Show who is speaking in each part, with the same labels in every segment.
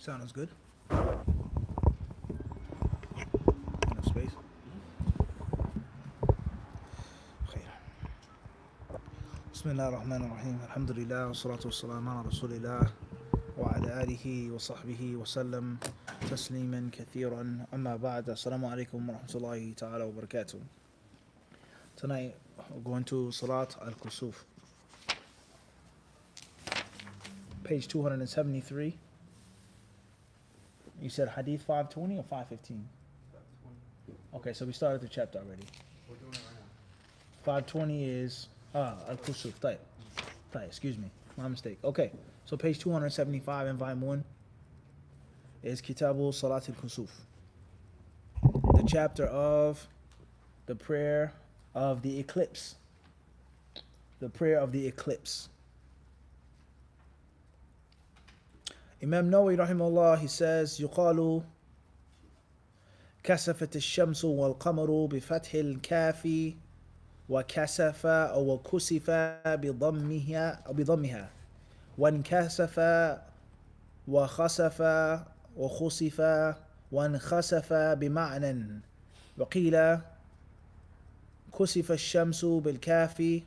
Speaker 1: Sound is good. Enough space. خير. بسم الله الرحمن الرحيم. الحمد لله والصلاة والسلام على رسول الله وعلى آله وصحبه وسلم تسليما كثيرا. أما بعد. السلام عليكم ورحمة الله تعالى وبركاته. Tonight we're going to Salat al-Kusuf. Page 273. You said Hadith 520 or 515? 520. Okay, so we started the chapter already.
Speaker 2: We're doing it right now.
Speaker 1: 520 is Al-Kusuf. Tayyib. Excuse me. My mistake. Okay, so page 275 in volume 1 is Kitabu Salat al-Kusuf. The chapter of the prayer of the eclipse. The prayer of the eclipse. Imam Nawawi rahimahullah, he says, يقال كسفت الشمس والقمر بفتح الكاف وكسف أو كسف بضمها وانكسف وخسف وخسف وانخسف بمعنى وقيل كسف الشمس بالكاف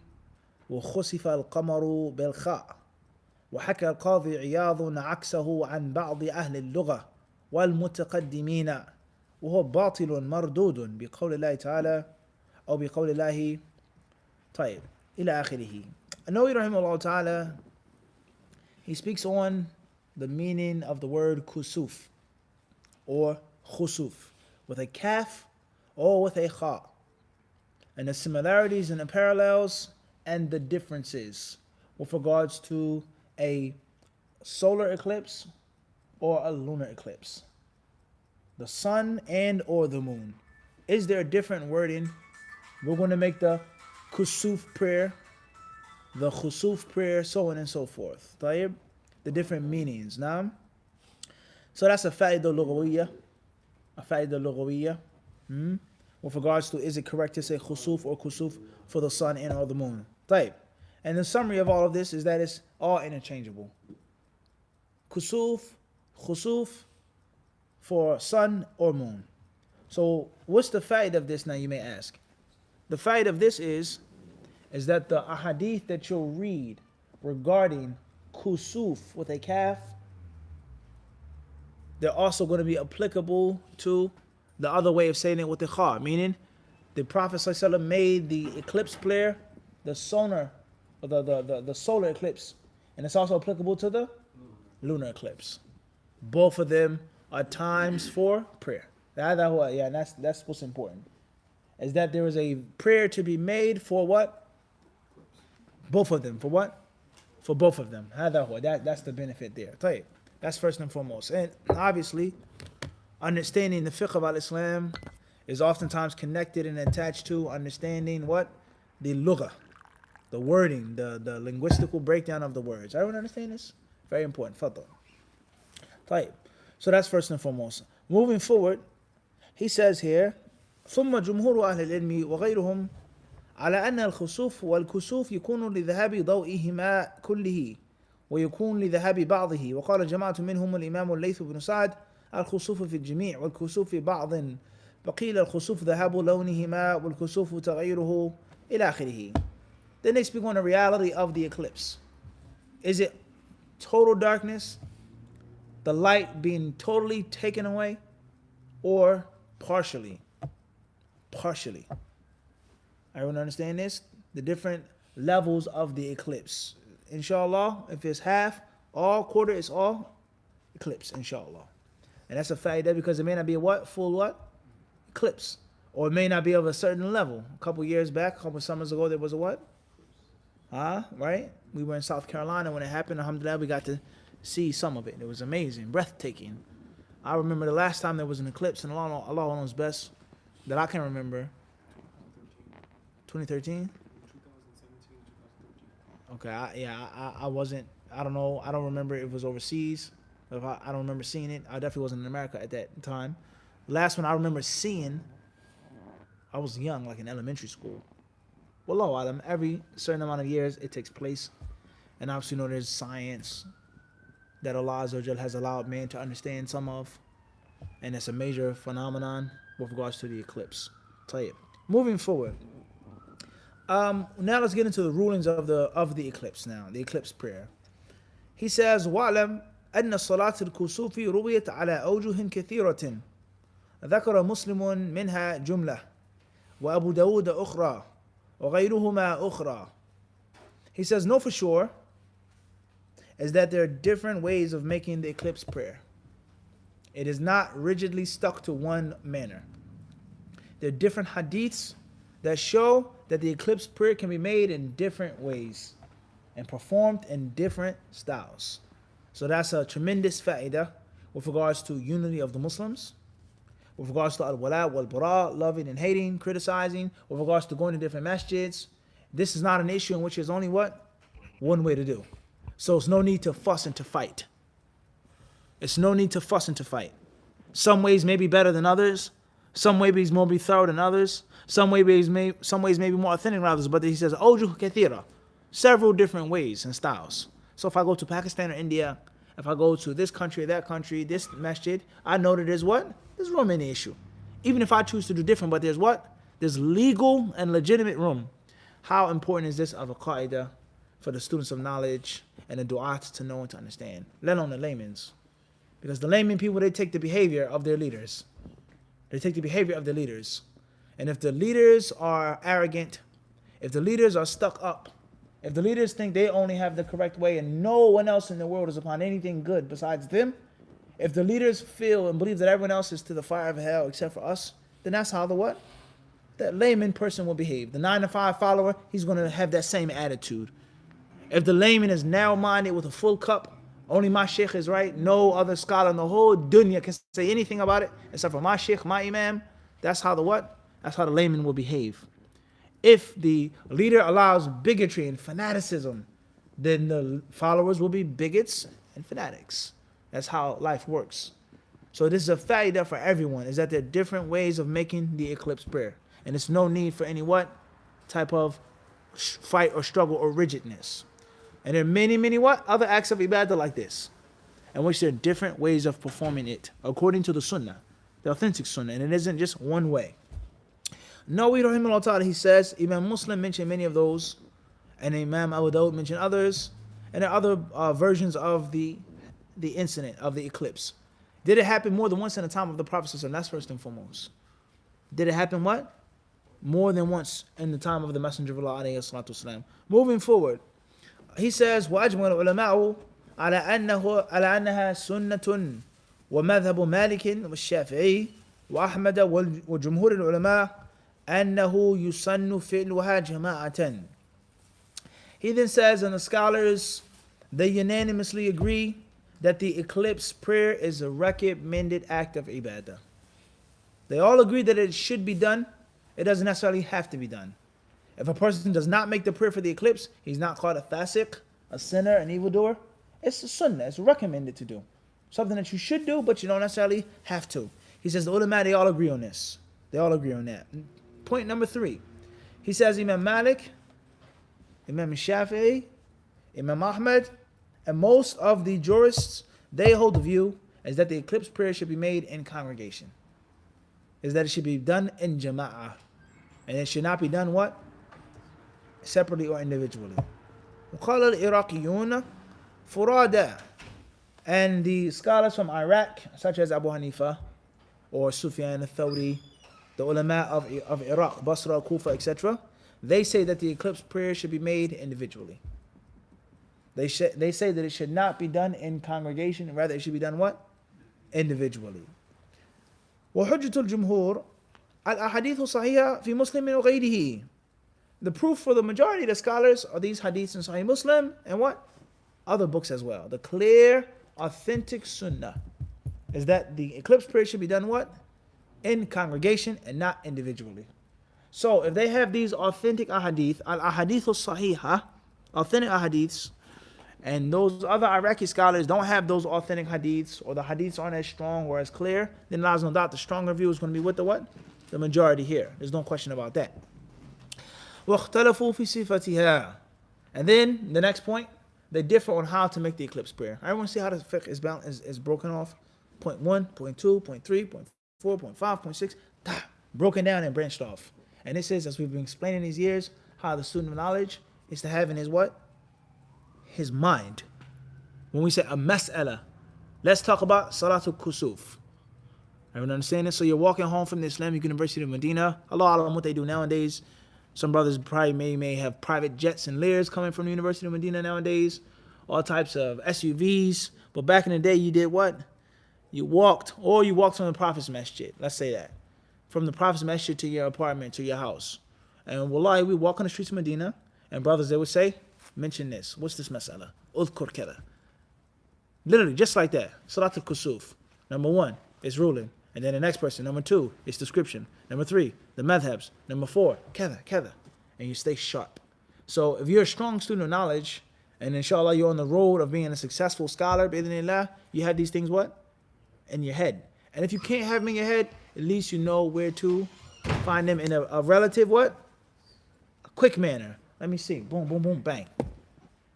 Speaker 1: وخسف القمر بالخاء. وحكى القاضي عياض عكسه عن بعض أهل اللغة والمتقدمين وهو باطل مردود بقول الله تعالى أو بقول الله طيب إلى آخره. Nawawi rahimahullah ta'ala, he speaks on the meaning of the word kusuf or khusuf with a kaf or with a kha, and the similarities and the parallels and the differences with regards to a solar eclipse or a lunar eclipse, the sun and or the moon. Is there a different wording? We're going to make the kusuf prayer, the khusuf prayer, so on and so forth. طيب? The different meanings. Now, so that's a fa'idah lughawiyya. A fa'idah lughawiyya. With regards to, is it correct to say khusuf or kusuf for the sun and or the moon? طيب. And the summary of all of this is that it's all interchangeable. Kusuf, khusuf for sun or moon. So what's the faid of this now, you may ask? The faid of this is that the ahadith that you'll read regarding kusuf with a kaf, they're also going to be applicable to the other way of saying it with the kha, meaning the Prophet ﷺ made the eclipse prayer, the solar eclipse, and it's also applicable to the lunar eclipse. Both of them are times for prayer. Yeah, that's what's important. Is that there is a prayer to be made for what? Both of them. For what? For both of them. That's the benefit there. That's first and foremost. And obviously, understanding the fiqh of al-Islam is oftentimes connected and attached to understanding what? The lughah. The wording, the linguistical breakdown of the words. Everyone understand this? Very important. Fadl. Right. So that's first and foremost. Moving forward, he says here, ثم جمهور أهل العلم وغيرهم على أن الخسوف والكسوف يكون لذهاب ضوئهما كله ويكون لذهاب بعضه وقال جماعة منهم الإمام الليث بن سعد الخسوف في الجميع والكسوف في بعض وقيل الخسوف ذهاب لونهما والكسوف تغيره إلى آخره. Then they speak on the reality of the eclipse. Is it total darkness, the light being totally taken away, or partially? Partially. Everyone understand this? The different levels of the eclipse. Inshallah, if it's half, all, quarter, it's all eclipse, inshallah. And that's a fa'idah because it may not be a what? Full what? Eclipse. Or it may not be of a certain level. A couple years back, a couple summers ago, there was a what? Right? We were in South Carolina when it happened. Alhamdulillah, we got to see some of it. It was amazing, breathtaking. I remember the last time there was an eclipse, and Allah knows best, that I can remember. 2013? 2017, 2013. Okay, I wasn't, I don't know, I don't remember if it was overseas. If I don't remember seeing it. I definitely wasn't in America at that time. The last one I remember seeing, I was young, like in elementary school. Wallahu alam, every certain amount of years it takes place. And obviously, there's science that Allah Azza wa Jal has allowed man to understand some of, and it's a major phenomenon with regards to the eclipse. Tayyib. Moving forward. Now let's get into the rulings of the eclipse now, the eclipse prayer. He says, وَعْلَمْ أَنَّ صَلَاةِ الْكُسُوفِ رُوِيَتْ عَلَى أَوْجُهٍ كَثِيرَةٍ ذكر مسلم منها جملة وأبو داود أخرى وغيرهما أخرى. He says, know for sure is that there are different ways of making the eclipse prayer. It is not rigidly stuck to one manner. There are different hadiths that show that the eclipse prayer can be made in different ways and performed in different styles. So that's a tremendous fa'idah with regards to unity of the Muslims, with regards to al-wala wal-bara, loving and hating, criticizing, with regards to going to different masjids. This is not an issue in which there's only what? One way to do. So it's no need to fuss and to fight. It's no need to fuss and to fight. Some ways may be better than others. Some ways may be thorough than others. Some ways may be more authentic than others. But he says, awjuh kathira, several different ways and styles. So if I go to Pakistan or India, if I go to this country or that country, this masjid, I know that there's what? There's room in the issue. Even if I choose to do different, but there's what? There's legal and legitimate room. How important is this of a qaida for the students of knowledge and the du'at to know and to understand, let alone the laymen's? Because the layman people, they take the behavior of their leaders. They take the behavior of the leaders. And if the leaders are arrogant, if the leaders are stuck up, if the leaders think they only have the correct way and no one else in the world is upon anything good besides them, if the leaders feel and believe that everyone else is to the fire of hell except for us, then that's how the what? That layman person will behave. The 9-to-5 follower, he's going to have that same attitude. If the layman is narrow-minded with a full cup, only my sheikh is right, no other scholar in the whole dunya can say anything about it except for my sheikh, my imam, that's how the what? That's how the layman will behave. If the leader allows bigotry and fanaticism, then the followers will be bigots and fanatics. That's how life works. So this is a fa'idah for everyone, is that there are different ways of making the eclipse prayer. And there's no need for any what? Type of fight or struggle or rigidness. And there are many, many what? Other acts of ibadah like this, in which there are different ways of performing it, according to the sunnah, the authentic sunnah. And it isn't just one way. Nawawi rahimahullah ta'ala, he says, Imam Muslim mentioned many of those, and Imam Abu Dawud mentioned others, and there are other versions of the incident of the eclipse. Did it happen more than once in the time of the Prophet? That's first and foremost. Did it happen what? More than once in the time of the Messenger of Allah alayhi salatu wasalam. Moving forward, he says, وَأَجْمَعَ الْعُلَمَاءُ على أنها سنة ومذهب مالك والشافعي وأحمد وجمهور العلماء أنه يسن فعلها جماعة. He then says, and the scholars, they unanimously agree that the eclipse prayer is a recommended act of ibadah. They all agree that it should be done. It doesn't necessarily have to be done. If a person does not make the prayer for the eclipse, he's not called a fasiq, a sinner, an evildoer. It's a sunnah. It's recommended to do. Something that you should do, but you don't necessarily have to. He says the ulama, they all agree on this. They all agree on that. Point number 3. He says Imam Malik, Imam Shafi'i, Imam Ahmad, and most of the jurists, they hold the view is that the eclipse prayer should be made in congregation. Is that it should be done in jama'ah. And it should not be done what? Separately or individually. وقال العراقيون فرادا. And the scholars from Iraq, such as Abu Hanifa or Sufyan al-Thawri, the ulama of Iraq, Basra, Kufa, etc., they say that the eclipse prayer should be made individually. They say that it should not be done in congregation, rather it should be done what? Individually. وحجة الجمهور الأحاديث الصحيحة في مسلم وغيره. The proof for the majority of the scholars are these hadiths in Sahih Muslim and what? Other books as well. The clear, authentic sunnah is that the eclipse prayer should be done what? In congregation and not individually. So if they have these authentic ahadith, al-ahadith al-sahihah, authentic ahadiths, and those other Iraqi scholars don't have those authentic hadiths, or the hadiths aren't as strong or as clear, then there's no doubt the stronger view is going to be with the what? The majority here. There's no question about that. وَاخْتَلَفُوا فِي صِفَتِهَا. And then the next point, they differ on how to make the eclipse prayer. Everyone see how the fiqh is broken off? Point 1, point 2, point 3, point 4, point 5, point 6, broken down and branched off. And this is, as we've been explaining these years, how the student of knowledge is to have in his what? His mind. When we say a mas'ala, let's talk about Salatul Kusuf. Everyone understand this? So you're walking home from the Islamic University of Medina. Allah Alam what they do nowadays. Some brothers probably may have private jets and Lears coming from the University of Medina nowadays. All types of SUVs. But back in the day, you did what? You walked from the Prophet's Masjid. Let's say that. From the Prophet's Masjid to your apartment, to your house. And wallahi, we walk on the streets of Medina, and brothers, they would say, mention this. What's this mas'ala? Udhkur kada. Literally, just like that. Salatul Kusuf. Number 1, it's ruling. And then the next person. Number 2, it's description. Number 3, the madhabs. Number 4, kada. And you stay sharp. So if you're a strong student of knowledge, and inshallah you're on the road of being a successful scholar, bi'idhnillah, you have these things what? In your head. And if you can't have them in your head, at least you know where to find them in a relative what? A quick manner. Let me see. Boom, boom, boom, bang.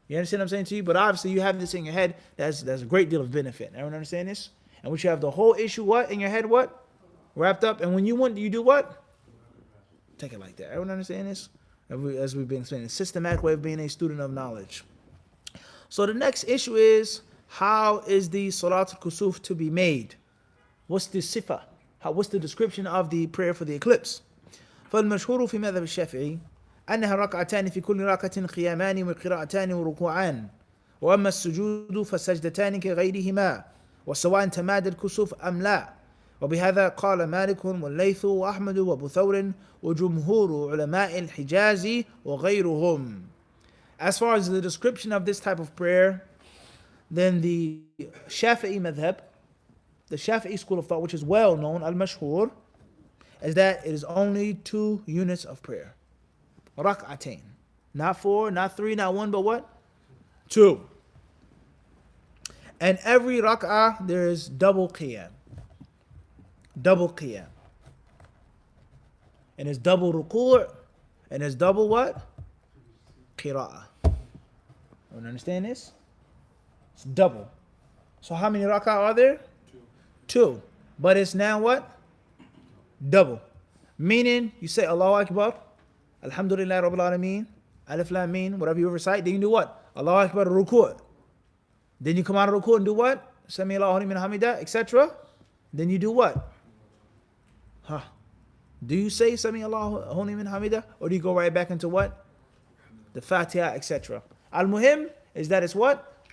Speaker 1: You understand what I'm saying to you? But obviously you have this in your head, that's a great deal of benefit. Everyone understand this? And once you have the whole issue what? In your head what? Wrapped up. And when you want, you do what? Take it like that. Everyone understand this? As we've been explaining, a systematic way of being a student of knowledge. So the next issue is, how is the Salatul Kusuf to be made? What's the sifa? What's the description of the prayer for the eclipse? فالمشهور في مذهب الشافعي أنها ركعتان في كل ركعة قيامان وقراءتان وركوعان وأما السجود فسجدتان كغيرهما وسواء تمادى الكسوف أم لا وبهذا قال مالك والليث وأحمد وأبو ثور وجمهور علماء الحجاز وغيرهم. As far as the description of this type of prayer, then the Shafi'i madhab, the Shafi'i school of thought, which is well known, al-mashhur, is that it is only 2 units of prayer. Rak'atain. Not 4, not 3, not 1, but what? 2. And every rak'ah, there is double qiyam. Double qiyam. And it's double ruku', and it's double what? Qira'ah. You understand this? It's double. So how many rak'ah are there? 2. But it's now what? Double. Meaning, you say Allahu Akbar, Alhamdulillah Rabbil Alameen, Alif Lam Meen, whatever you recite, then you do what? Allahu Akbar ruku'. Then you come out of ruku' and do what? Sami Allahu liman hamida, etc. Then you do what? Do you say Sami Allahu liman hamida, or do you go right back into what? The Fatiha, etc. Al-Muhim is that it's what?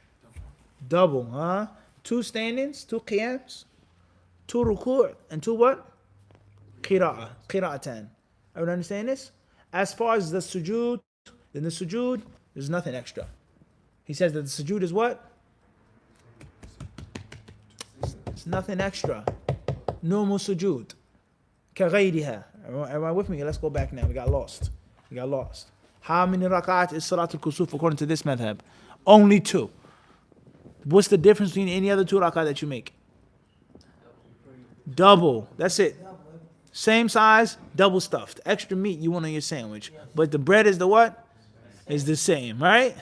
Speaker 1: Double, 2 standings, 2 qiyams, 2 ruku', and 2 what? Qira'atan. Everyone understand this? As far as the sujood, then the sujood, there's nothing extra. He says that the sujood is what? It's nothing extra. Normal sujood. كَغَيْرِهَا. Everyone with me? Let's go back now. We got lost. How many rak'at is Salatul Kusuf according to this madhab? Only 2. What's the difference between any other 2 rak'at that you make? Double. That's it. Same size, double stuffed. Extra meat you want on your sandwich. But the bread is the what? Is the same, right?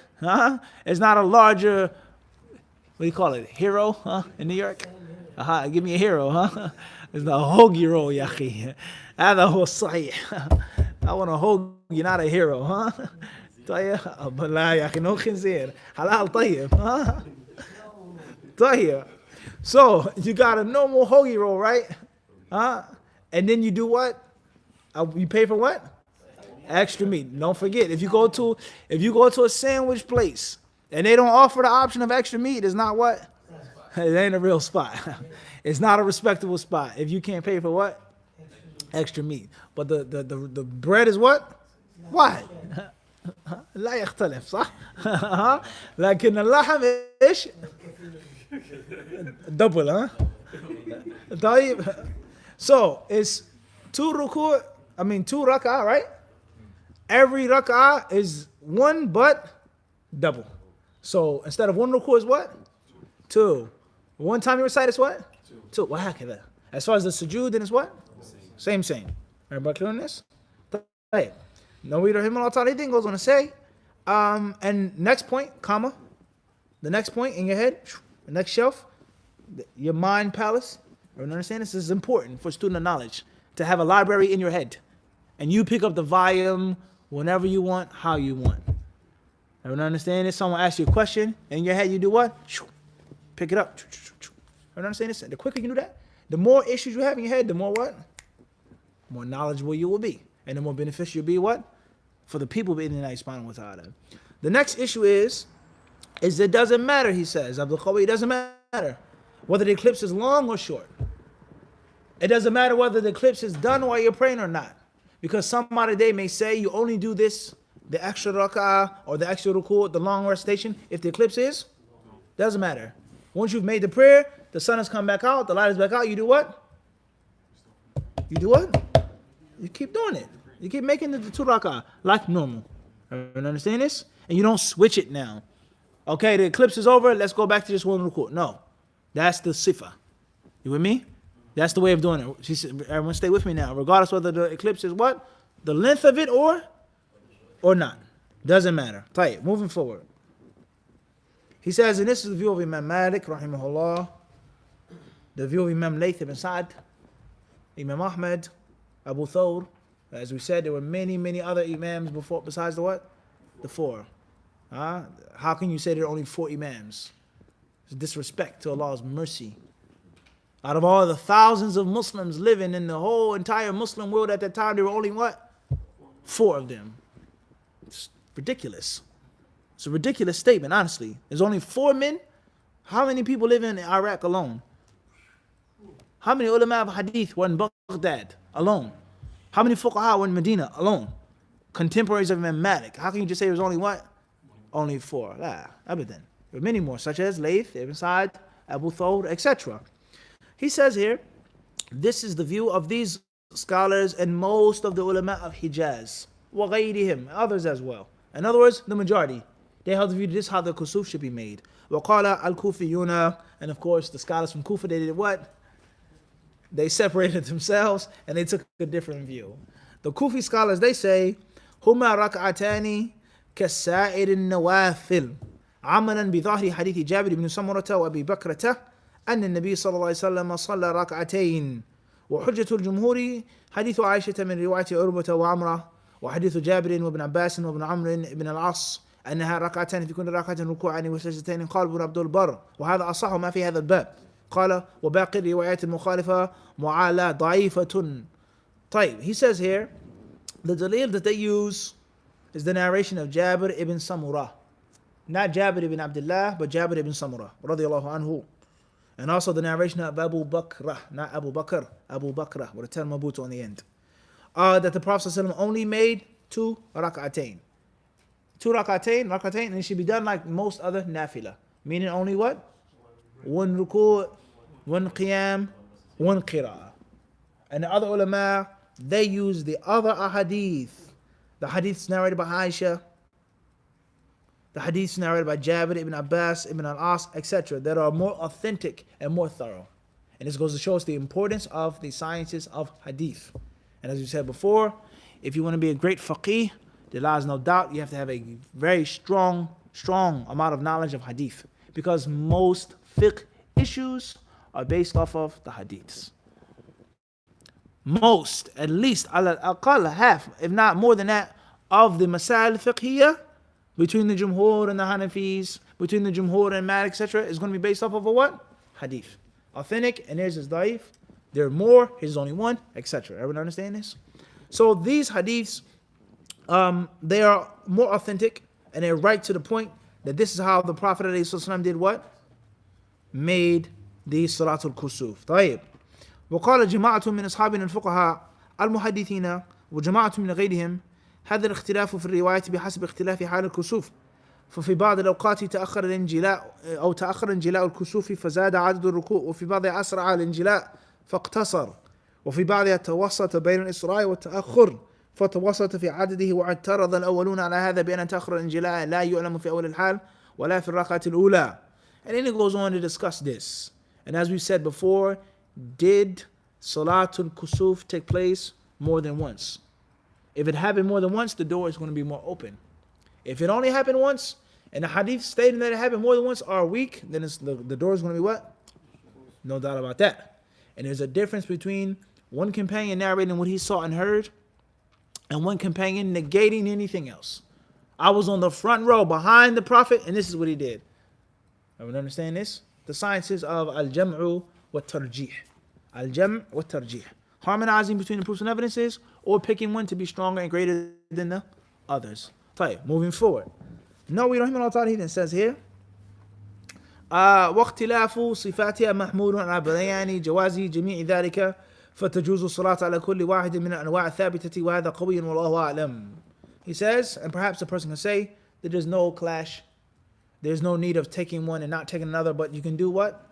Speaker 1: It's not a larger, what do you call it? Hero, in New York? Give me a hero, It's not a hoagie roll, yaqi. هذا هو الصحيح. I want a hoagie, not a hero, طيب لا يا أخي no خنزير حلال طيب طيب. So you got a normal hoagie roll, right? And then you do what? You pay for what? Extra meat. Don't forget, if you go to a sandwich place and they don't offer the option of extra meat, it's not what? It ain't a real spot. It's not a respectable spot if you can't pay for what? Extra meat. But the bread is what? Why? لا يختلف صح؟ لكن اللحم ايش؟ double, طيب. So it's 2 rak'ah, right? Every rak'ah is 1 but double. So instead of 1 ruku' is what? 2. One time you recite is what? 2. وهكذا. As far as the sujood, then it's what? Same. Everybody clear on this? طيب. Nawawi rahimahullah ta'ala then goes on to say, and next point, comma, The next point in your head, the next shelf, your mind palace. Everyone understand this? This is important for student of knowledge, to have a library in your head. And you pick up the volume whenever you want, how you want. Everyone understand this? Someone asks you a question, in your head you do what? Pick it up. Everyone understand this? The quicker you do that, the more issues you have in your head, the more what? More knowledgeable you will be. And the more beneficial you'll be what? For the people in the United States. The next issue is it doesn't matter, he says, Abdul Qawi, it doesn't matter whether the eclipse is long or short. It doesn't matter whether the eclipse is done while you're praying or not. Because somebody they may say you only do this, the extra rak'ah or the extra ruku', the long recitation, if the eclipse is, doesn't matter. Once you've made the prayer, the sun has come back out, the light is back out, you do what? You do what? You keep doing it. You keep making the 2 rak'ah like normal. Everyone understand this? And you don't switch it now. Okay, the eclipse is over, let's go back to just 1 ruku'. No. That's the sifa. You with me? That's the way of doing it. She said, everyone stay with me now. Regardless whether the eclipse is what? The length of it or not. Doesn't matter. Tayyib, moving forward. He says, and this is the view of Imam Malik, rahimahullah, the view of Imam Layth ibn Sa'd, Imam Ahmed, Abu Thawr. As we said, there were many, many other imams before, besides the what? The 4. How can you say there are only 4 imams? It's disrespect to Allah's mercy. Out of all the thousands of Muslims living in the whole entire Muslim world at that time, there were only what? 4 of them. It's ridiculous. It's a ridiculous statement, honestly. There's only 4 men. How many people live in Iraq alone? How many ulama of hadith were in Baghdad alone? How many fuqaha were in Medina alone? Contemporaries of Imam Malik. How can you just say there's only what? Only 4. Abadan. There are many more, such as Layth, Ibn Sa'd, Abu Thawr, etc. He says here, this is the view of these scholars and most of the ulama of Hijaz, وَغَيْرِهِمْ, others as well. In other words, the majority. They held the view this how the kusuf should be made. وَقَالَ الْكُوفِيُّونَ, and of course the scholars from Kufa, they did what? They separated themselves and they took a different view. The Kufi scholars, they say, هُمَا رَكْعَتَانِ كَسَائِرِ النَّوَافِلِ عملا بظاهر حديث جابر بن سمرة وأبي بكرة أن النبي صلى الله عليه وسلم صلى ركعتين وحجة الجمهور حديث عائشة من رواية عروة وعمرة وحديث جابر وابن عباس وابن عمرو بن العاص أنها ركعتان في كل ركعة ركوعان وسجدتين. قال ابن عبد البر وهذا أصح ما في هذا الباب. قال وباقي الروايات المخالفة معالة ضعيفة. طيب, he says here, the dalil that they use is the narration of Jabir ibn Samurah. Not Jabir ibn Abdullah, but Jabir ibn Samurah, radiyallahu anhu. And also the narration of Abu Bakr, not Abu Bakr, Abu Bakr, with a tel mabut on the end. That the Prophet ﷺ only made 2 rak'atain. 2 rak'atain, and it should be done like most other nafila. Meaning only what? 1 ruku', 1 qiyam, 1 qira'ah. And the other ulama, they use the other ahadith. The hadiths narrated by Aisha, the hadiths narrated by Jabir ibn Abbas, ibn al-As, etc. that are more authentic and more thorough. And this goes to show us the importance of the sciences of hadith. And as we said before, if you want to be a great faqih, there lies no doubt you have to have a very strong amount of knowledge of hadith. Because most fiqh issues are based off of the hadiths. Most, at least, al-aqal, half, if not more than that, of the masail fiqhiyah, between the Jumhur and the Hanafis, between the Jumhur and Malik, etc., is going to be based off of a what? Hadith. Authentic, and theirs is daif. There are more, his is only 1, etc. Everyone understand this? So these hadiths, they are more authentic, and they're right to the point that this is how the Prophet ﷺ did what? Made the Salatul Kusuf. طيب. وقال جماعة من أصحابنا الفقهاء المحدثين وجماعة من غيرهم هذا الاختلاف في الرواية بحسب اختلاف حال الكسوف. ففي بعض الأوقات تأخر انجلاء الكسوف فزاد عدد الركوع، وفي بعضها أسرع الانجلاء فاقتصر، وفي بعضها توسط بين الإسراء والتأخر فتوسط في عدده، واعترض الأولون على هذا بأن تأخر الانجلاء لا يعلم في أول الحال ولا في الركعة الأولى. And then it goes on to discuss this. And as we said before, did Salatul Kusuf take place more than once? If it happened more than once, the door is going to be more open. If it only happened once, And the hadith stating that it happened more than once are weak, then the door is going to be what? No doubt about that. And there's a difference between one companion narrating what he saw and heard, and one companion negating anything else. I was on the front row behind the Prophet, and this is what he did. Everyone understand this? The sciences of al-jam'u wa tarjih. Al-jam' wa tarjih. Harmonizing between the proofs and evidences, or picking one to be stronger and greater than the others. Okay, moving forward. No, we don't have ta'ala, he says here. واختلاف صفاتها محمول على بيان جواز جميع ذلك فتجوز الصلاة على كل واحد من الأنواع الثابتة وهذا قوي والله أعلم. He says, and perhaps a person can say that there's no clash, there's no need of taking one and not taking another, but you can do what?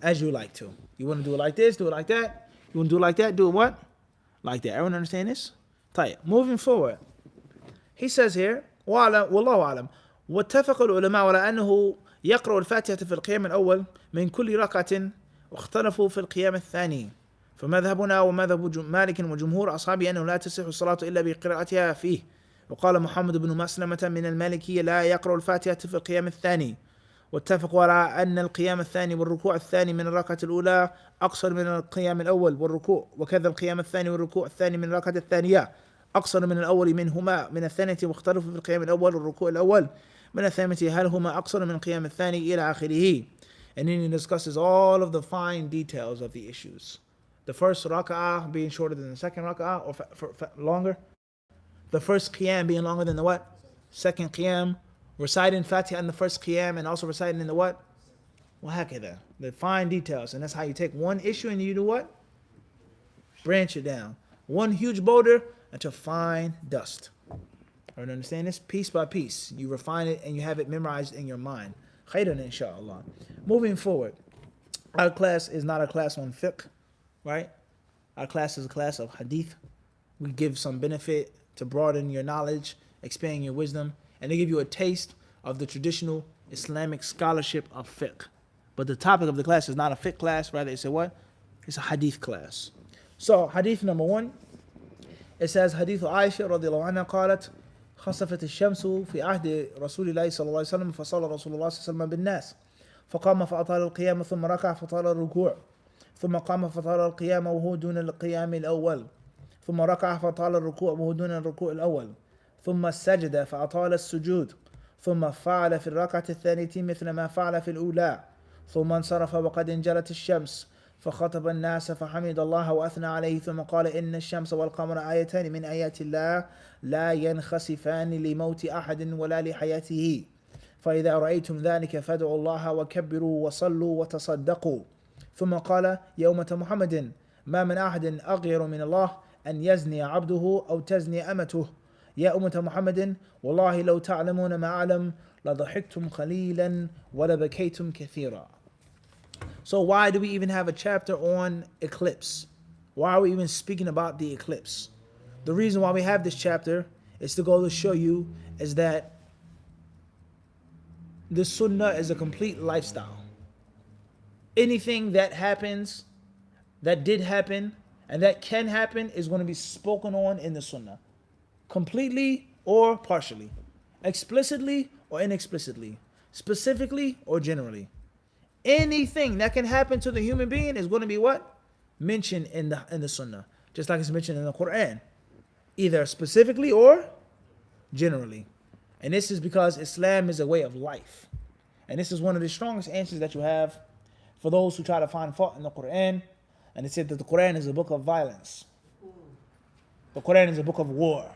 Speaker 1: As you like to. You want to do it like this, do it like that. You want to do it like that, do it what? Like that. Everyone understand this? طيب. Moving forward. He says here, والله أعلم واتفق العلماء على أنه يقرأ الفاتحة في القيام الأول من كل ركعة واختلفوا في القيام الثاني فمذهبنا ومذهب مالك وجمهور أصحابه أنه لا تصح الصلاة إلا بقراءتها فيه وقال محمد بن مسلمة من المالكية لا يقرأ الفاتحة في القيام الثاني واتفقوا على أن القيام الثاني والركوع الثاني من الركعة الأولى أقصر من القيام الأول والركوع وكذا القيام الثاني والركوع الثاني من الركعة الثانية أقصر من الأول منهما من الثانية واختلفوا في القيام الأول والركوع الأول من الثانية هل هما أقصر من القيام الثاني إلى آخره. And then he discusses all of the fine details of the issues. The first rak'ah being shorter than the second rak'ah, or longer. The first qiyam being longer than the what? Second qiyam. Reciting Fatiha in the first qiyam and also reciting in the what? وهكذا. The fine details. And that's how you take one issue and you do what? Branch it down. One huge boulder into fine dust. Alright, understand this? Piece by piece. You refine it and you have it memorized in your mind. Khairan inshallah. Moving forward. Our class is not a class on fiqh, right? Our class is a class of hadith. We give some benefit to broaden your knowledge, expand your wisdom, and to give you a taste of the traditional Islamic scholarship of fiqh. But the topic of the class is not a fiqh class, rather it's a what? It's a hadith class. So, hadith number 1, it says, Hadith Aisha radiallahu anha قالت خسفت الشمس في عهد رسول الله صلى الله عليه وسلم فصلى رسول الله صلى الله عليه وسلم بالناس فقام فأطال القيام ثم ركع فطال الركوع ثم قام فطال القيام وهو دون القيام الأول ثم ركع فطال الركوع وهو دون الركوع الأول ثم سجد فأطال السجود ثم فعل في الركعة الثانية مثل ما فعل في الأولى ثم انصرف وقد انجلت الشمس فخطب الناس فحمد الله وأثنى عليه ثم قال إن الشمس والقمر آيتان من آيات الله لا ينخسفان لموت أحد ولا لحياته فإذا رأيتم ذلك فادعوا الله وكبروا وصلوا وتصدقوا ثم قال يا أمة محمد ما من أحد أغير من الله أن يزني عبده أو تزني أمته يا أمة محمد والله لو تعلمون ما أعلم لضحكتم قليلا ولبكيتم كثيرا. So why do we even have a chapter on eclipse? Why are we even speaking about the eclipse? The reason why we have this chapter is to go to show you is that the sunnah is a complete lifestyle. Anything that happens, that did happen, and that can happen is going to be spoken on in the sunnah. Completely or partially. Explicitly or inexplicitly. Specifically or generally. Anything that can happen to the human being is going to be what? Mentioned in the sunnah. Just like it's mentioned in the Quran. Either specifically or generally. And this is because Islam is a way of life. And this is one of the strongest answers that you have for those who try to find fault in the Quran. And it said that the Quran is a book of violence. The Quran is a book of war.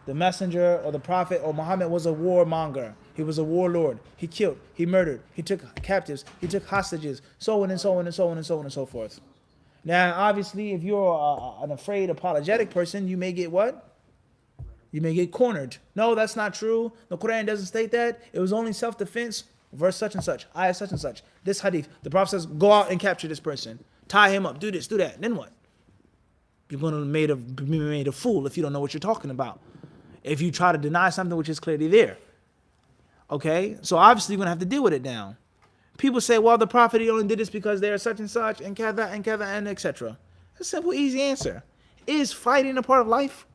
Speaker 1: The messenger or the prophet or Muhammad was a warmonger. He was a warlord. He killed, he murdered, he took captives, he took hostages, so on and so on and so on and so on and so forth. Now, obviously, if you're an afraid, apologetic person, you may get what? You may get cornered. No, that's not true. The Quran doesn't state that. It was only self-defense, verse such and such, ayah such and such. This hadith, the Prophet says, go out and capture this person. Tie him up, do this, do that. Then what? You're going to be made a fool if you don't know what you're talking about. If you try to deny something which is clearly there. Okay? So obviously you're going to have to deal with it now. People say, well, the Prophet, he only did this because they're such and such, and kada, and etc. A simple, easy answer. Is fighting a part of life?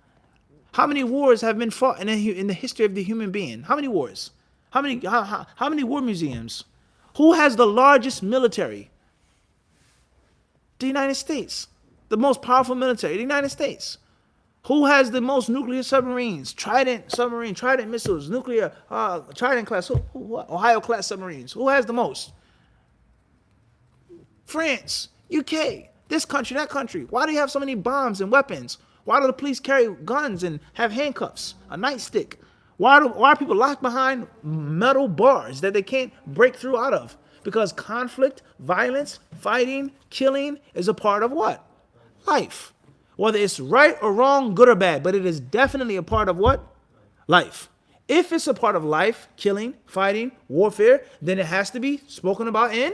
Speaker 1: How many wars have been fought in the history of the human being? How many wars? How many war museums? Who has the largest military? The United States. The most powerful military, the United States. Who has the most nuclear submarines? Trident submarine, Trident missiles, nuclear, Trident class, Ohio class submarines. Who has the most? France, UK, this country, that country. Why do you have so many bombs and weapons? Why do the police carry guns and have handcuffs, a nightstick? Why are people locked behind metal bars that they can't break through out of? Because conflict, violence, fighting, killing is a part of what? Life. Whether it's right or wrong, good or bad, but it is definitely a part of what? Life. If it's a part of life, killing, fighting, warfare, then it has to be spoken about in,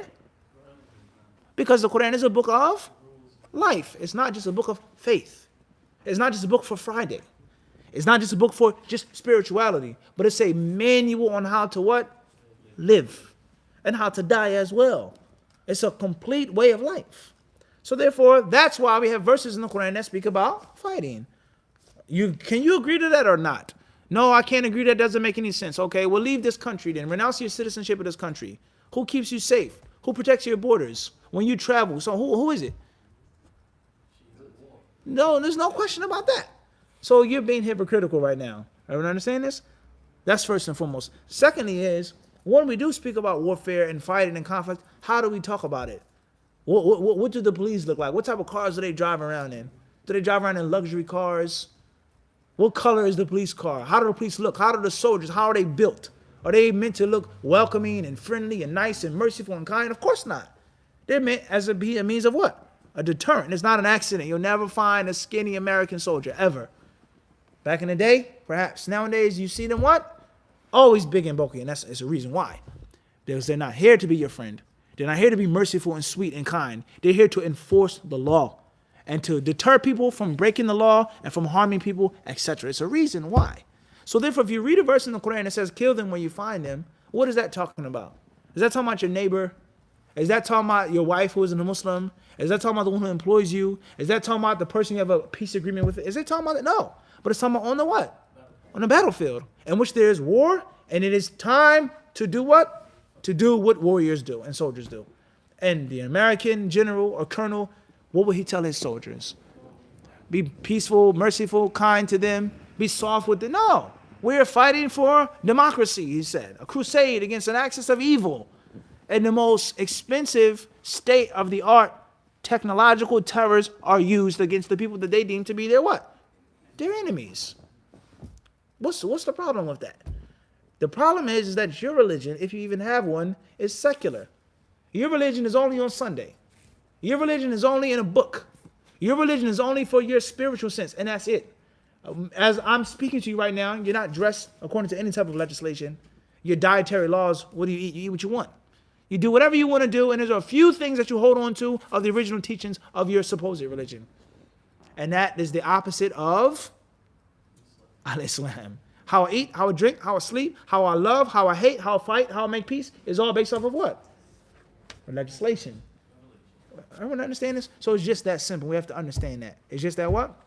Speaker 1: because the Quran is a book of life. It's not just a book of faith. It's not just a book for Friday. It's not just a book for just spirituality, but it's a manual on how to what? Live. And how to die as well. It's a complete way of life. So therefore, that's why we have verses in the Quran that speak about fighting. Can you agree to that or not? No, I can't agree. That doesn't make any sense. Okay, well, leave this country then. Renounce your citizenship of this country. Who keeps you safe? Who protects your borders when you travel? So who is it? No, there's no question about that. So you're being hypocritical right now. Everyone understand this? That's first and foremost. Secondly is, when we do speak about warfare and fighting and conflict, how do we talk about it? What do the police look like? What type of cars do they drive around in? Do they drive around in luxury cars? What color is the police car? How do the police look? How do the soldiers, how are they built? Are they meant to look welcoming and friendly and nice and merciful and kind? Of course not. They're meant as a means of what? A deterrent. It's not an accident. You'll never find a skinny American soldier, ever. Back in the day, perhaps. Nowadays, you see them what? Always big and bulky, and it's a reason why. Because they're not here to be your friend. They're not here to be merciful and sweet and kind. They're here to enforce the law and to deter people from breaking the law and from harming people, etc. It's a reason why. So therefore, if you read a verse in the Quran that says, kill them when you find them, what is that talking about? Is that talking about your neighbor? Is that talking about your wife who isn't a Muslim? Is that talking about the one who employs you? Is that talking about the person you have a peace agreement with? Is it talking about it? No. But it's talking about on the what? On the battlefield, in which there is war, and it is time to do what? To do what warriors do and soldiers do. And the American general or colonel, what would he tell his soldiers? Be peaceful, merciful, kind to them. Be soft with them. No. We're fighting for democracy, he said. A crusade against an axis of evil. And the most expensive state-of-the-art technological terrors are used against the people that they deem to be their what? Their enemies. What's the problem with that? The problem is that your religion, if you even have one, is secular. Your religion is only on Sunday. Your religion is only in a book. Your religion is only for your spiritual sense, and that's it. As I'm speaking to you right now, you're not dressed according to any type of legislation. Your dietary laws, what do you eat? You eat what you want. You do whatever you want to do, and there's a few things that you hold on to of the original teachings of your supposed religion. And that is the opposite of Al-Islam. How I eat, how I drink, how I sleep, how I love, how I hate, how I fight, how I make peace is all based off of what? Legislation. Everyone understand this? So it's just that simple. We have to understand that. It's just that what?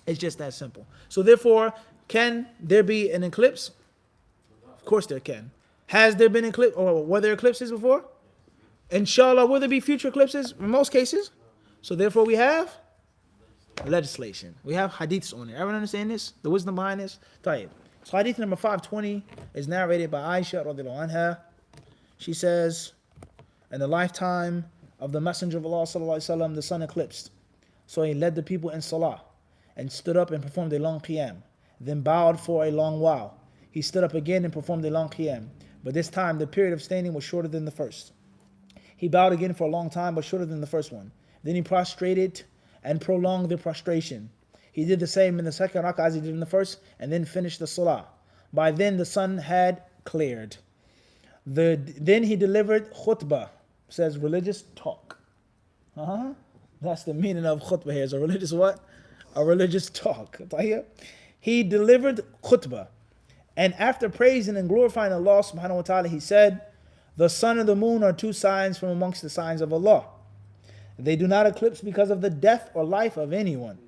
Speaker 1: It's just that simple. So therefore, can there be an eclipse? Of course there can. Has there been eclipse, or were there eclipses before? Inshallah, will there be future eclipses in most cases? So therefore we have legislation. We have hadiths on it. Everyone understand this? The wisdom behind this? Tayyib. So hadith number 520 is narrated by Aisha radhiyallahu anha. She says, in the lifetime of the Messenger of Allah sallallahu alaihi wasallam, the sun eclipsed. So he led the people in salah and stood up and performed a long qiyam, then bowed for a long while. He stood up again and performed a long qiyam, but this time the period of standing was shorter than the first. He bowed again for a long time, but shorter than the first one. Then he prostrated and prolonged the prostration. He did the same in the second rak'ah as he did in the first, and then finished the salah. By then the sun had cleared. Then he delivered khutbah, says religious talk. That's the meaning of khutbah here, is a religious what? A religious talk. He delivered khutbah, and after praising and glorifying Allah subhanahu wa ta'ala, he said, the sun and the moon are two signs from amongst the signs of Allah. They do not eclipse because of the death or life of anyone.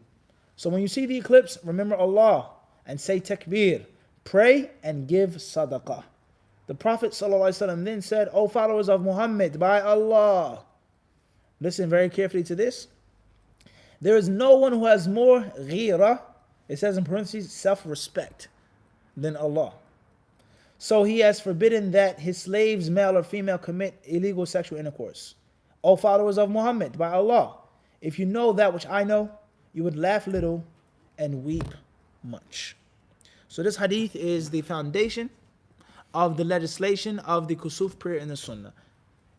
Speaker 1: So when you see the eclipse, remember Allah and say takbir. Pray and give sadaqah. The Prophet ﷺ then said, O followers of Muhammad, by Allah. Listen very carefully to this. There is no one who has more ghira, it says in parentheses, self-respect, than Allah. So he has forbidden that his slaves, male or female, commit illegal sexual intercourse. O followers of Muhammad, by Allah, if you know that which I know, you would laugh little and weep much. So this hadith is the foundation of the legislation of the kusuf prayer in the sunnah.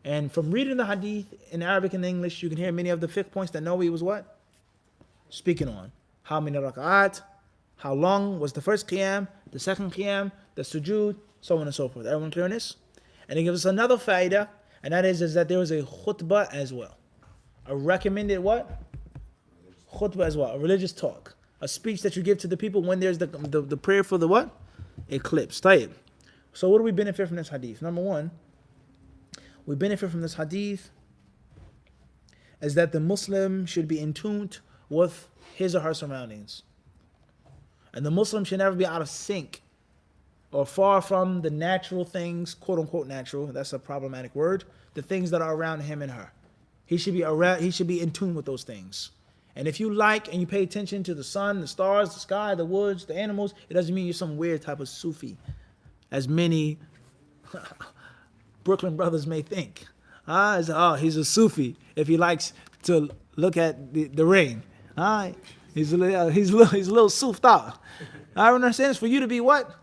Speaker 1: And from reading the hadith in Arabic and English, you can hear many of the fiqh points that Nawawi was what? Speaking on. How many rak'at, how long was the first qiyam, the second qiyam, the sujood, so on and so forth. Everyone clear on this? And he gives us another faida, and that is that there was a khutbah as well. A recommended what? Khutbah as well, a religious talk. A speech that you give to the people when there's the prayer for the what? Eclipse. Tayyib. So what do we benefit from this hadith? Number one, we benefit from this hadith is that the Muslim should be in tune with his or her surroundings. And the Muslim should never be out of sync or far from the natural things, quote unquote natural, that's a problematic word, the things that are around him and her. He should be in tune with those things. And if you like and you pay attention to the sun, the stars, the sky, the woods, the animals, it doesn't mean you're some weird type of Sufi, as many Brooklyn brothers may think. He's a Sufi if he likes to look at the rain. He's a little souped out. I understand it's for you to be what?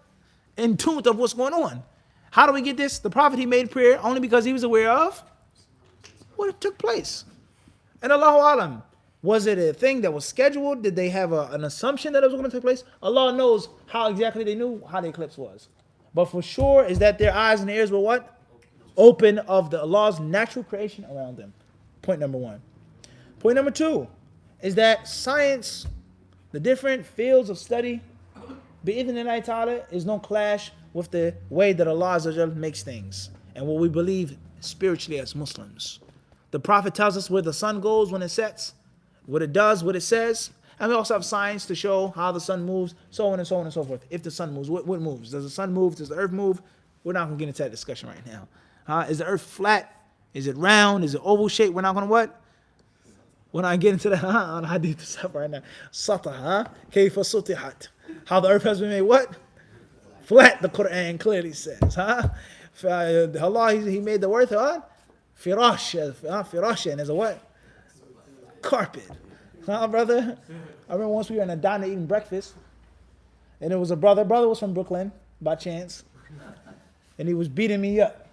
Speaker 1: In tune with what's going on. How do we get this? The Prophet, he made prayer only because he was aware of what took place. And Allahu Alam, was it a thing that was scheduled? Did they have an assumption that it was going to take place? Allah knows how exactly they knew how the eclipse was. But for sure is that their eyes and ears were what? Open of the Allah's natural creation around them. Point number one. Point number two is that science, the different fields of study, bi'idhnillahi ta'ala, is no clash with the way that Allah Azza wa Jal makes things and what we believe spiritually as Muslims. The Prophet tells us where the sun goes when it sets, what it does, what it says, and we also have science to show how the sun moves, so on and so on and so forth. If the sun moves, what moves? Does the sun move? Does the earth move? We're not going to get into that discussion right now. Is the earth flat? Is it round? Is it oval shaped? We're not going to what? We're not getting into that on HadithDisciple right now. Satah, kayfa sutihat. How the earth has been made what? Flat, the Quran clearly says. Allah, he made the earth firash, and as a what? Carpet. Brother? I remember once we were in a diner eating breakfast, and it was a brother was from Brooklyn, by chance, and he was beating me up,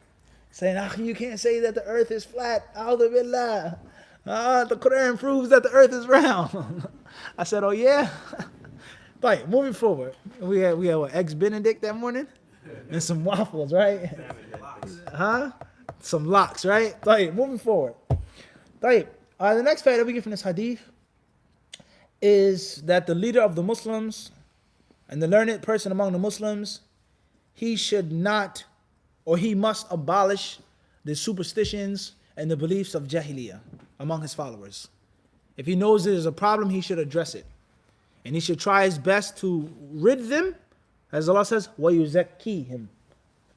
Speaker 1: saying, you can't say that the earth is flat. A'udhu billah. The Quran proves that the earth is round. I said, oh yeah? Right, moving forward. We had what, Eggs Benedict that morning? And some waffles, right? Some lox, right? Right, moving forward. Right. The next fact that we get from this hadith is that the leader of the Muslims and the learned person among the Muslims, he should not, or he must abolish the superstitions and the beliefs of Jahiliyyah among his followers. If he knows there's a problem, he should address it. And he should try his best to rid them, as Allah says, وَيُزَكِّيهِمْ,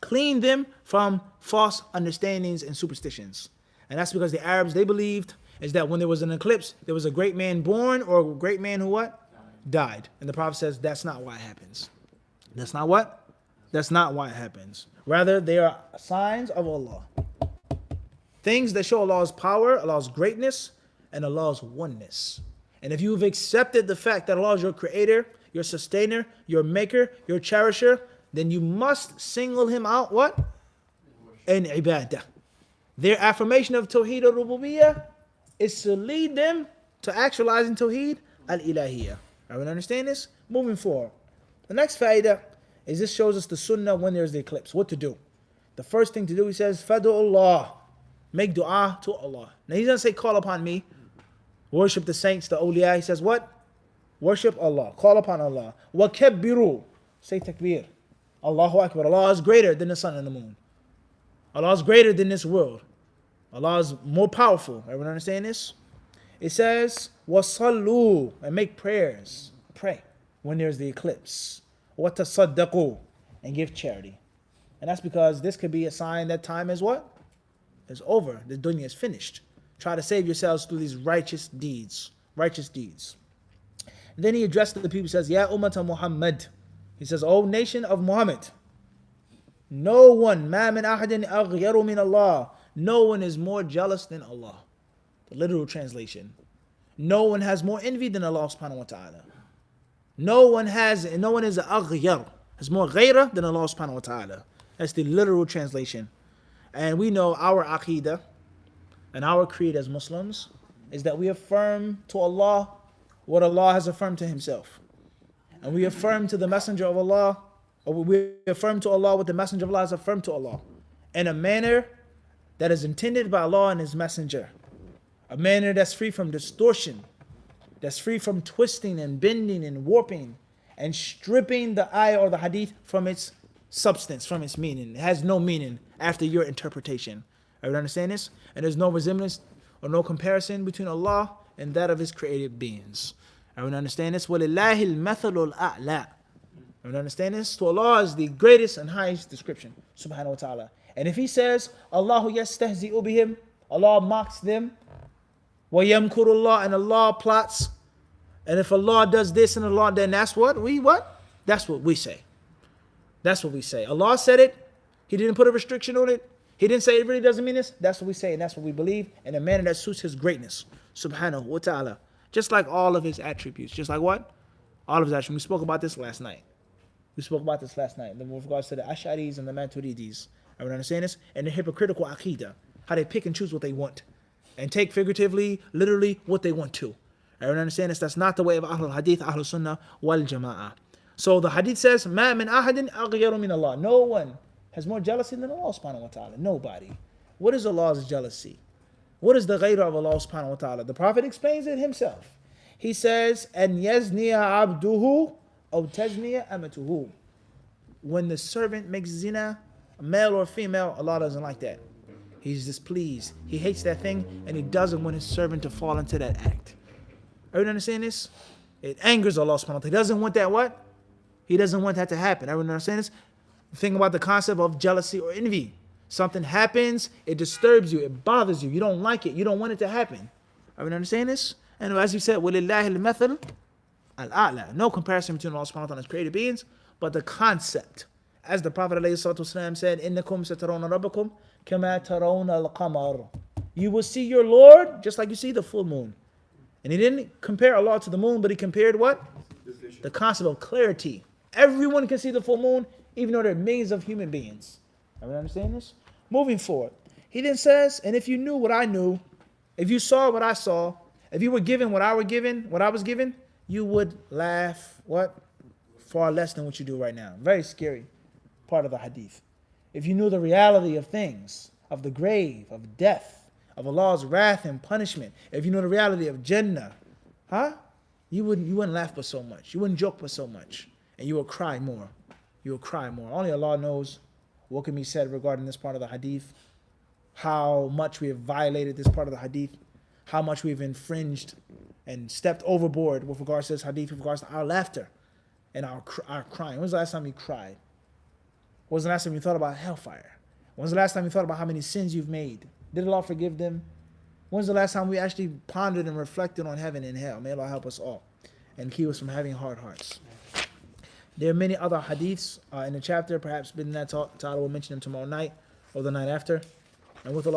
Speaker 1: clean them from false understandings and superstitions. And that's because the Arabs, they believed is that when there was an eclipse, there was a great man born or a great man who what? Died. And the Prophet says that's not why it happens. That's not what? That's not why it happens. Rather, they are signs of Allah. Things that show Allah's power, Allah's greatness, and Allah's oneness. And if you've accepted the fact that Allah is your creator, your sustainer, your maker, your cherisher, then you must single him out what? In ibadah. Their affirmation of Tawheed al-Rububiyyah is to lead them to actualizing Tawheed al-Ilahiyyah. Everyone understand this? Moving forward. The next fa'idah is this shows us the sunnah when there's the eclipse. What to do? The first thing to do, he says, Fadu Allah. Make dua to Allah. Now he doesn't say call upon me. Worship the saints, the awliya. He says what? Worship Allah. Call upon Allah. وَكَبِّرُوا. Say takbir. Allahu Akbar. Allah is greater than the sun and the moon. Allah is greater than this world. Allah is more powerful. Everyone understand this? It says, وَصَلُّوا, and make prayers. Pray. when there's the eclipse. وَتَصَدَّقُوا, and give charity. And that's because this could be a sign that time is what? It's over. The dunya is finished. Try to save yourselves through these righteous deeds. Righteous deeds. And then he addressed the people, says, Ya ummata Muhammad. He says, O nation of Muhammad. No one, ma min ahadin aghyaru min Allah. No one is more jealous than Allah. The literal translation. No one has more envy than Allah subhanahu wa ta'ala. No one is aghyar. Has more ghayra than Allah subhanahu wa ta'ala. That's the literal translation. And we know our aqidah and our creed as Muslims is that we affirm to Allah what Allah has affirmed to himself. And we affirm to the messenger of Allah, or we affirm to Allah what the messenger of Allah has affirmed to Allah, in a manner that is intended by Allah and his messenger. A manner that's free from distortion, that's free from twisting and bending and warping and stripping the ayah or the hadith from its substance, from its meaning. It has no meaning after your interpretation. Everyone understand this? And there's no resemblance or no comparison between Allah and that of his created beings. Everyone understand this? وَلِلَّهِ الْمَثَلُ الْأَعْلَى. Everyone understand this? To Allah is the greatest and highest description, subhanahu wa ta'ala. And if he says, Allahu yastahzi'u bihim, Allah mocks them, وَيَمْكُرُ and Allah plots, and if Allah does this and Allah, then that's what? That's what we say. That's what we say. Allah said it. He didn't put a restriction on it. He didn't say it really doesn't mean this. That's what we say, and that's what we believe in a manner that suits his greatness, subhanahu wa ta'ala. Just like all of his attributes. Just like what? All of his attributes. We spoke about this last night. With regards to the Ash'aris and the Maturidis. Everyone understand this? And the hypocritical aqidah. How they pick and choose what they want. And take figuratively, literally, what they want to. Everyone understand this? That's not the way of Ahlul Hadith, Ahlul Sunnah, wal Jama'ah. So the hadith says, مَا مِنْ أَحَدٍ أَغْيَرُ مِنَ اللَّهِ. No one has more jealousy than Allah subhanahu wa ta'ala. Nobody. What is Allah's jealousy? What is the ghayra of Allah subhanahu wa ta'ala? The Prophet explains it himself. He says, أَنْ يَزْنِيَ عَبْدُهُ أَوْ تَزْنِيَ أَمَتُهُ. When the servant makes zina, male or female, Allah doesn't like that. He's displeased. He hates that thing, and he doesn't want his servant to fall into that act. Everyone understand this? It angers Allah subhanahu wa ta'ala. He doesn't want that what? He doesn't want that to happen. Everyone understand this? Think about the concept of jealousy or envy. Something happens, it disturbs you, it bothers you, you don't like it, you don't want it to happen. Everyone understand this? And as we said, وَلِلَّهِ الْمَثَلُ الْأَعْلَى. No comparison between Allah subhanahu wa ta'ala and his created beings, but the concept. As the Prophet ﷺ said, إِنَّكُمْ سَتَرَوْنَ رَبَّكُمْ كَمَا تَرَوْنَ الْقَمَرِ. You will see your Lord just like you see the full moon. And he didn't compare Allah to the moon, but he compared what? The concept of clarity. Everyone can see the full moon, even though there are millions of human beings. Everyone understand this? Moving forward. He then says, and if you knew what I knew, if you saw what I saw, if you were given what I was given, you would laugh, what? Far less than what you do right now. Very scary part of the hadith. If you knew the reality of things, of the grave, of death, of Allah's wrath and punishment, if you knew the reality of Jannah, you wouldn't laugh but so much. You wouldn't joke but so much. And you will cry more. You will cry more. Only Allah knows what can be said regarding this part of the hadith, how much we have violated this part of the hadith, how much we've infringed and stepped overboard with regards to this hadith, with regards to our laughter and our crying. When was the last time you cried? When was the last time you thought about hellfire? When was the last time you thought about how many sins you've made? Did Allah forgive them? When was the last time we actually pondered and reflected on heaven and hell? May Allah help us all and keep us from having hard hearts. There are many other hadiths in the chapter. Perhaps in that ta'ala we'll mention them tomorrow night or the night after. And with Allah